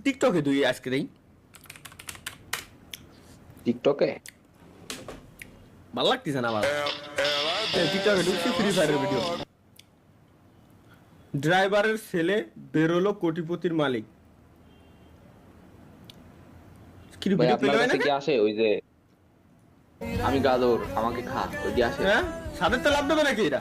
টিকটকে দুই আজকে দেই টিকটকে ভালো লাগতেছে না আমার টিকটকে ঢুকছি ফ্রি ফায়ারের ভিডিও ড্রাইভারের ছেলে বেরোলো কোটিপতির মালিক কি ভাই ভিডিও আপনার পেলে কাছে না কি আসে ওই যে আমি গাদর আমাকে খা ওই যে আসে হ্যাঁ সাদের তো লাভ দেবে নাকি এরা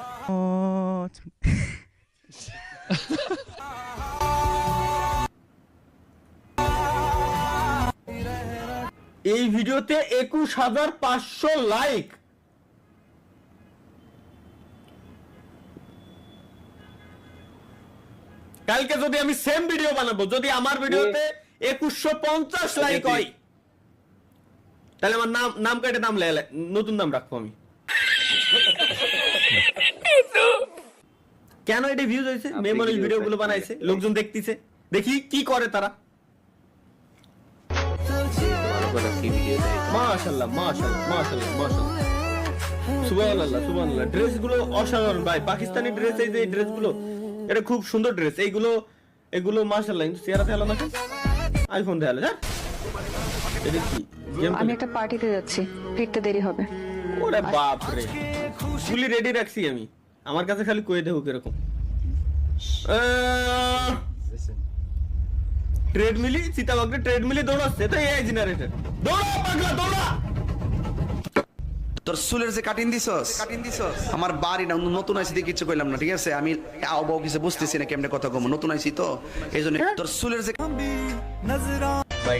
এই ভিডিওতে 21,500 লাইক কালকে যদি আমি সেম ভিডিও বানাবো যদি আমার ভিডিওতে 2150 লাইক হয় তাহলে আমার নাম কেটে নাম নতুন নাম রাখবো আমি কেন এটা ভিউজ হয়েছে মেয়ে মানুষ ভিডিও গুলো বানাইছে লোকজন দেখতেছে দেখি কি করে তারা মাশাআল্লাহ মাশাআল্লাহ মাশাআল্লাহ মাশাআল্লাহ সুবহানাল্লাহ সুবহানাল্লাহ ড্রেস গুলো অসাধারণ ভাই পাকিস্তানি ড্রেস এই যে ড্রেস গুলো এটা খুব সুন্দর ড্রেস এগুলো মাশাআল্লাহ কিন্তু চেহারাতে হলো না আইফোন দেখালো যা এটা কি আমি একটা পার্টিতে যাচ্ছি ফিরতে দেরি হবে ওরে বাপ রে ফুলি রেডি রাখছি আমি আমার কাছে খালি কয়ে দেবো কিরকম ট্রেডমিলি সীতাবাগরে ট্রেডমিলি দৌড়াচ্ছে তো এই জেনারেটর দৌড়া পাগলা দৌড়া তোর চুলের যে কাটিং দিছস আমার বাড়ি না নতুন আইছি দিয়ে কিছু কইলাম না ঠিক আছে আমি আও কিছু বুঝতেছি না কেমনে কথা কম নতুন আইছি তো এইজন্য তোর চুলের যে ভাই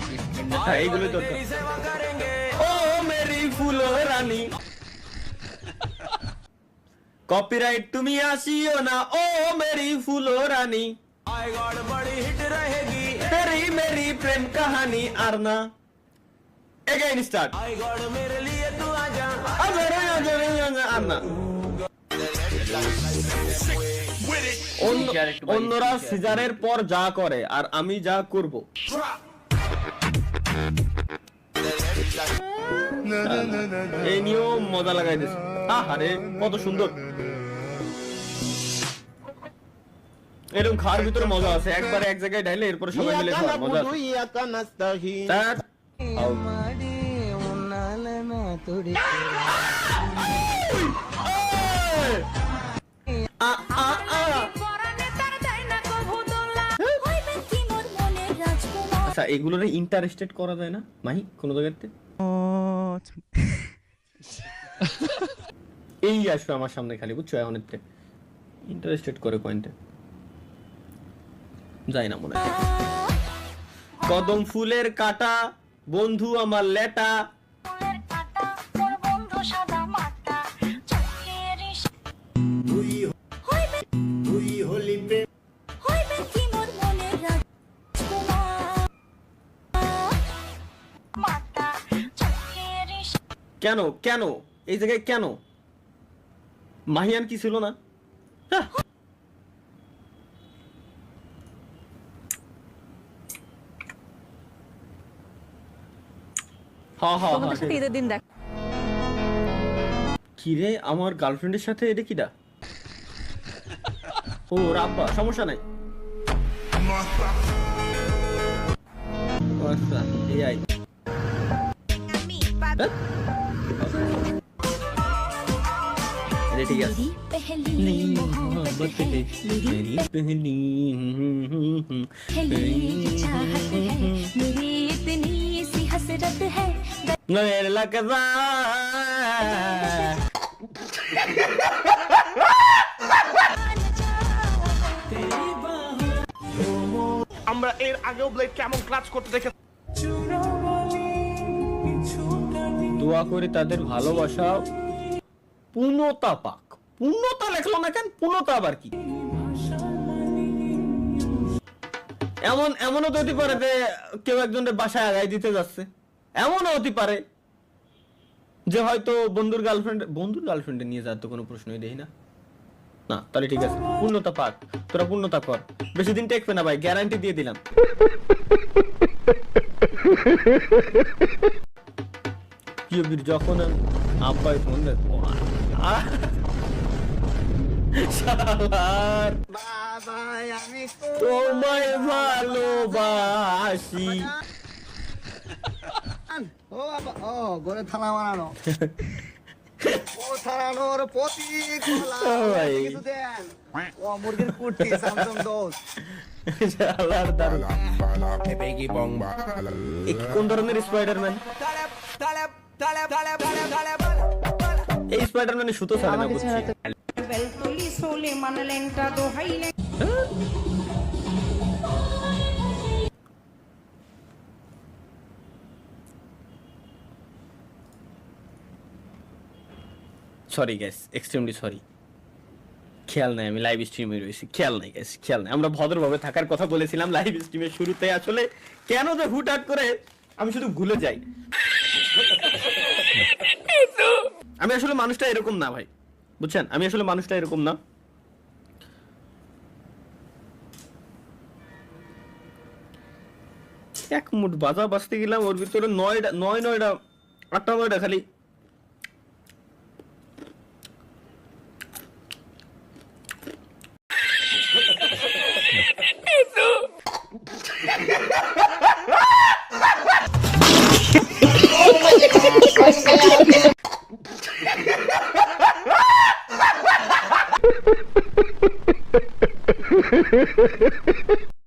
হ্যাঁ এইগুলো দরকার ও মেরি ফুলো রানী কপিরাইট তুমি আসিও না ও মেরি ফুলো রানী तेरी मेरी प्रेम कहानी आरना अगेन स्टार्ट आरना অন্যরা সিজারের পর যা করে আর আমি যা করব এই নিয়ম মজা লাগাই দিছে আরে কত সুন্দর এরকম খাওয়ার ভিতরে মজা আছে একবারে এক জায়গায় ঢাইলে এরপর সবাই মিলে খাওয়া মজা আচ্ছা এগুলোরে ইন্টারেস্টেড করা যায় না মাহি কোন জায়গাতে এই আসবে আমার সামনে খালি বুঝছো এখন ইন্টারেস্টেড করে পয়েন্টে যাই না মনে হয় কদম ফুলের কাটা বন্ধু আমার লেটা কেন কেন এই জায়গায় কেন মাহিয়ান কি ছিল না কিরে আমার গার্লফ্রেন্ডের সাথে এটা কিডা ও রাব্বা সমস্যা নাই আচ্ছা এই ঠিক আছে আমরা এর আগেও ব্লেড কেমন ক্লাচ করতে দেখে দোয়া করি তাদের ভালোবাসা পূর্ণতা পাক পূর্ণতা লেখলো না কেন পূর্ণতা আবার কি এমনও তো হতে পারে যে কেউ একজনের বাসায় আগায় দিতে যাচ্ছে এমনও হতে পারে যে হয়তো বন্ধুর গার্লফ্রেন্ডে নিয়ে যাওয়ার তো কোনো প্রশ্নই দেই না না তাহলে ঠিক আছে পূর্ণতা পাক তোরা পূর্ণতা কর বেশি দিন টেকবে না ভাই গ্যারান্টি দিয়ে দিলাম যখন আব্বাই ফোন দেয় তোমায় ভালোবাসি। ও বাবা, ও ঘরে থালা বানানো ও থালানোর প্রতীক কলা, ও ভাই। কিছু দেন। ও মুরগির কুটি স্যামসাং দোস শালার দারুণ। এ কি কোন ধরনের স্পাইডারম্যান? এই স্পাইডারম্যানের সুতো ছাড়ে না আমাকে বুঝছি। ছাড়া তো Beltoli sole man lenta do haile sorry gas, extremely sorry. খেয়াল নাই, আমি লাইভ স্ট্রিমে রয়েছি। খেয়াল নাই গ্যাস, খেয়াল নাই। আমরা ভদ্রভাবে থাকার কথা বলেছিলাম লাইভ স্ট্রিমের শুরুতে। আসলে কেন যে হুটহাট করে আমি শুধু ভুলে যাই। আমি আসলে মানুষটা এরকম না ভাই, বুঝছেন? আমি আসলে মানুষটা এরকম না। এক মুঠ বাজা বাজতে গেলাম, ওর ভিতরে নয়টা 8টা 9টা খালি